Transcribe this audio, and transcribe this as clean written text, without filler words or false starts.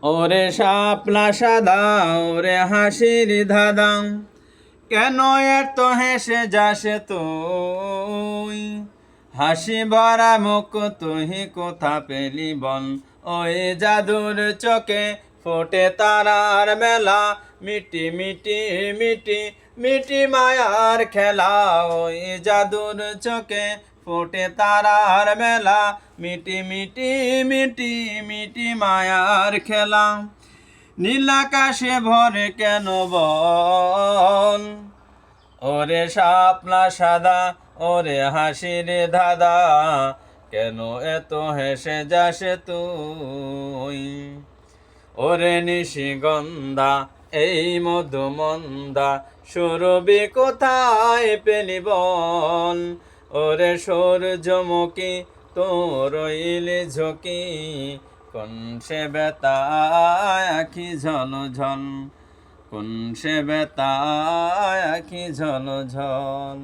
ওরে শাপলা সাদা ওরে হাসির ধাঁধা, কেন এত হেসে যাস তুই? হাসি ভরা মুখ তুই কোথা পেলি বল? ওই জাদুর চোখে ফোটে তারার মেলা, মিটি মিটি মিটি মিটি মায়ার খেলা। ওই জাদুর চোখে ফোটে তারার মেলা, মিটি মিটি মিটি মিটি মায়ার খেলা। নীলাকাশে ভরে কেন বল? ওরে শাপলা সাদা ওরে হাসির ধাঁধা, কেন এত হেসে যাস তুই? ওরে নিশিগন্ধা এই মধুমন্দা, সুরবি কোথায় পেলি বল? ওরে সূর্যমুখী তোর রইলি ঝুঁকি, কোন সে বেতায় আখি ঝলঝল, কোন সে বেতায় আখি ঝলঝল।